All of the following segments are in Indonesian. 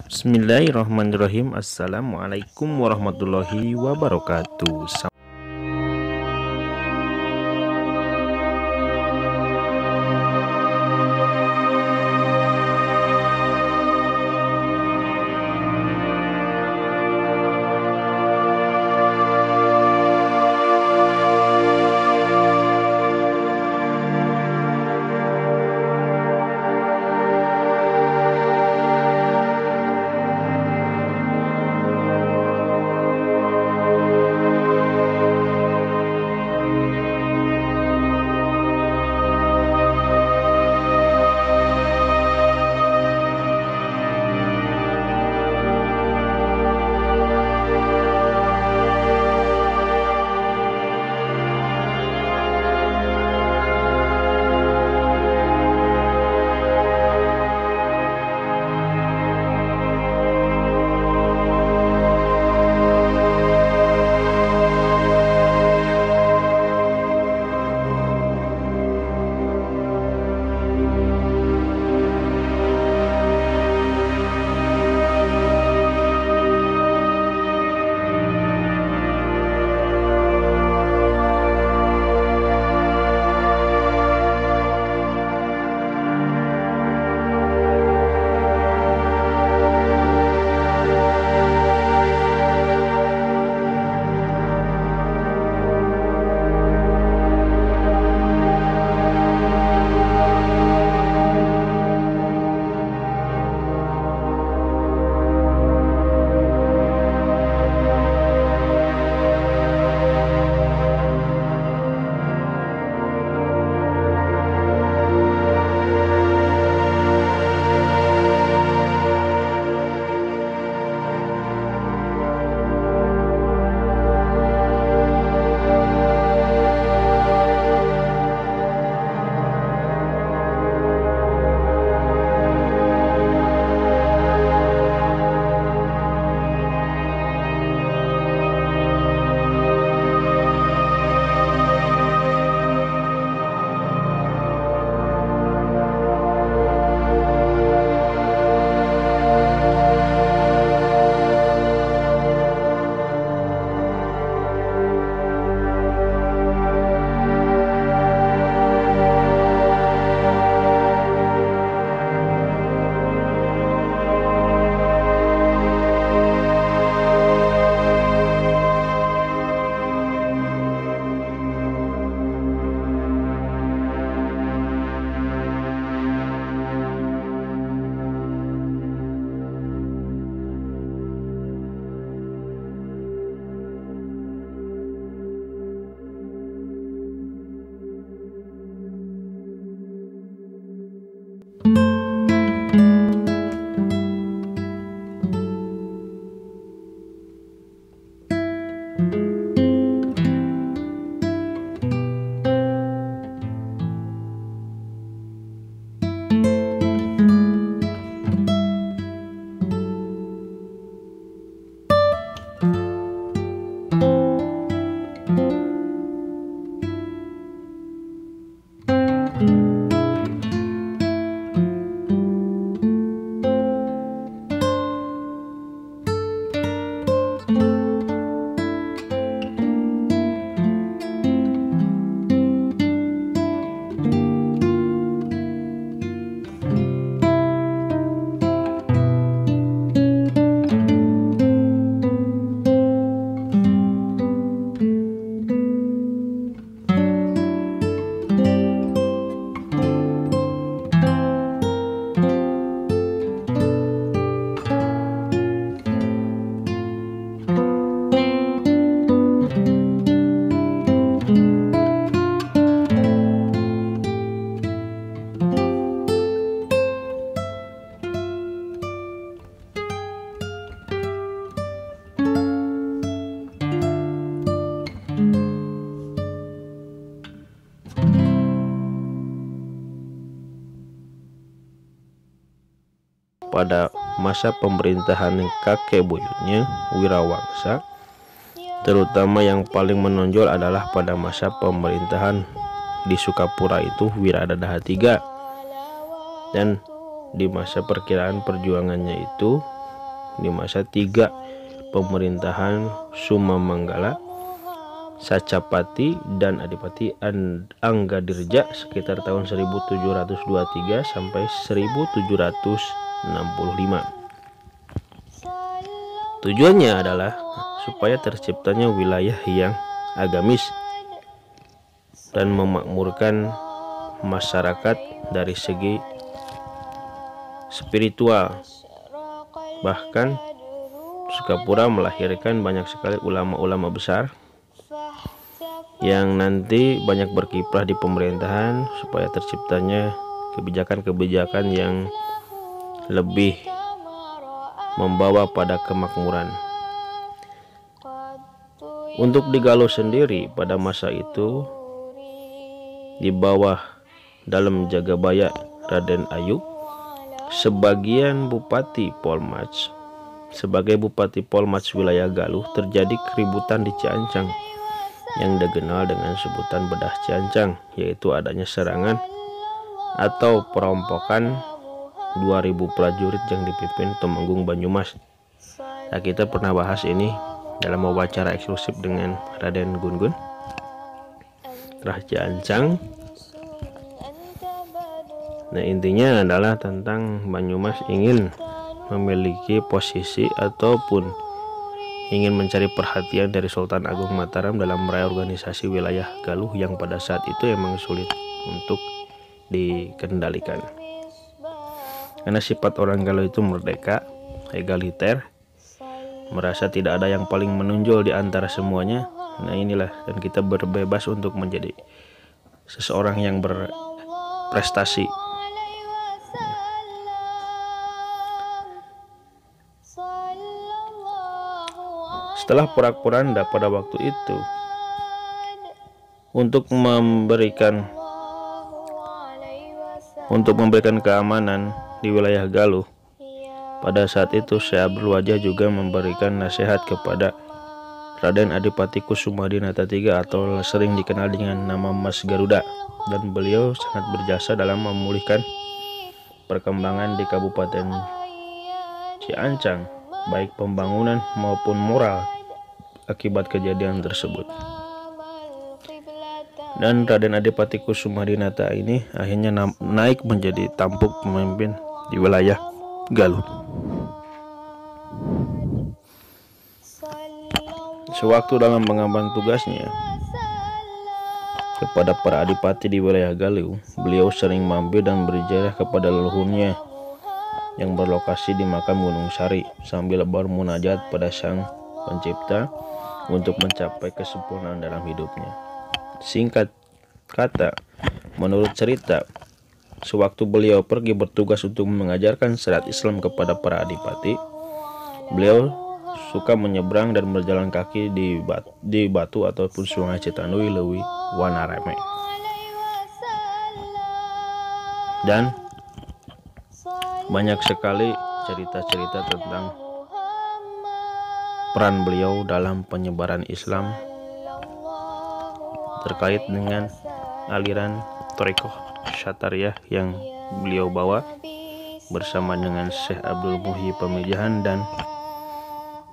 Bismillahirrahmanirrahim. Assalamualaikum warahmatullahi wabarakatuh. Pada masa pemerintahan kakek buyutnya Wirawangsa, terutama yang paling menonjol adalah pada masa pemerintahan di Sukapura itu Wiradadaha III, dan di masa perkiraan perjuangannya itu di masa 3 pemerintahan Sumamanggala, Sacapati dan Adipati Anggadirja sekitar tahun 1723 sampai 1765. Tujuannya adalah supaya terciptanya wilayah yang agamis dan memakmurkan masyarakat dari segi spiritual. Bahkan Sukapura melahirkan banyak sekali ulama-ulama besar yang nanti banyak berkiprah di pemerintahan supaya terciptanya kebijakan-kebijakan yang lebih membawa pada kemakmuran. Untuk di Galuh sendiri pada masa itu, di bawah dalam Jagabaya Raden Ayub sebagai Bupati Polmats wilayah Galuh, terjadi keributan di Ciancang yang dikenal dengan sebutan bedah Ciancang, yaitu adanya serangan atau perompokan 2000 prajurit yang dipimpin Temenggung Banyumas. Nah, kita pernah bahas ini dalam wawancara eksklusif dengan Raden Gun-Gun Trah Ciancang. Nah, intinya adalah tentang Banyumas ingin memiliki posisi ataupun ingin mencari perhatian dari Sultan Agung Mataram dalam reorganisasi wilayah Galuh yang pada saat itu emang sulit untuk dikendalikan. Karena sifat orang Galuh itu merdeka, egaliter, merasa tidak ada yang paling menonjol di antara semuanya. Nah, inilah, dan kita berbebas untuk menjadi seseorang yang berprestasi. Setelah porak-poranda pada waktu itu, untuk memberikan keamanan di wilayah Galuh, pada saat itu Syekh Abdul Wajah juga memberikan nasihat kepada Raden Adipati Kusumahadinata III atau sering dikenal dengan nama Mas Garuda, dan beliau sangat berjasa dalam memulihkan perkembangan di Kabupaten Ciancang, baik pembangunan maupun moral akibat kejadian tersebut. Dan Raden Adipati Kusumahadinata ini akhirnya naik menjadi tampuk pemimpin di wilayah Galuh. Sewaktu dalam mengemban tugasnya kepada para adipati di wilayah Galuh, beliau sering mampir dan berziarah kepada leluhurnya yang berlokasi di makam Gunung Sari sambil bermunajat pada Sang Pencipta untuk mencapai kesempurnaan dalam hidupnya. Singkat kata, menurut cerita, sewaktu beliau pergi bertugas untuk mengajarkan syariat Islam kepada para adipati, beliau suka menyeberang dan berjalan kaki di batu ataupun sungai Citanui Lewi Wanareme. Dan banyak sekali cerita-cerita tentang peran beliau dalam penyebaran Islam terkait dengan aliran Thariqah Syatariyah yang beliau bawa bersama dengan Syekh Abdul Muhyi Pamijahan, dan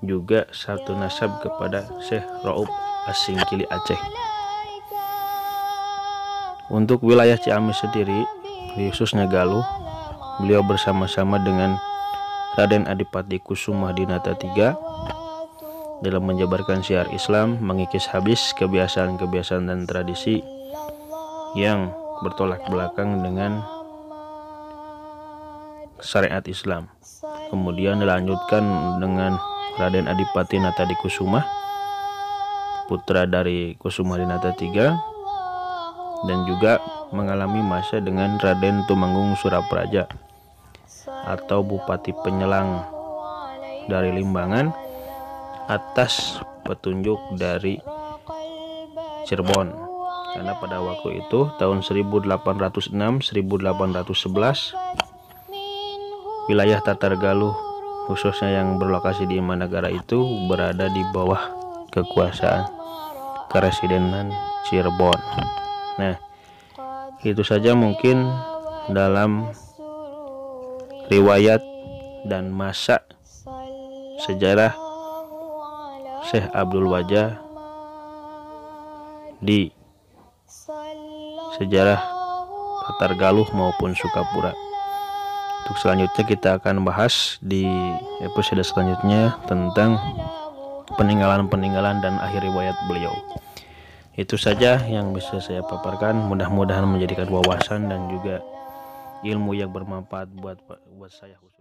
juga satu nasab kepada Syekh Raub As-Singkili Aceh. Untuk wilayah Ciamis sendiri, khususnya Galuh, beliau bersama-sama dengan Raden Adipati Kusumahadinata III dalam menyebarkan syiar Islam, mengikis habis kebiasaan-kebiasaan dan tradisi yang bertolak belakang dengan syariat Islam. Kemudian dilanjutkan dengan Raden Adipati Natadi Kusuma, putra dari Kusumahadinata III, dan juga mengalami masa dengan Raden Tumenggung Surapraja atau Bupati Penyelang dari Limbangan atas petunjuk dari Cirebon, karena pada waktu itu tahun 1806-1811 wilayah Tatar Galuh khususnya yang berlokasi di Managara itu berada di bawah kekuasaan Keresidenan Cirebon. Nah, itu saja mungkin dalam riwayat dan masa sejarah Syekh Abdul Wajah di sejarah Tatar Galuh maupun Sukapura. Untuk selanjutnya kita akan bahas di episode selanjutnya tentang peninggalan-peninggalan dan akhir riwayat beliau. Itu saja yang bisa saya paparkan, mudah-mudahan menjadikan wawasan dan juga ilmu yang bermanfaat buat saya khusus.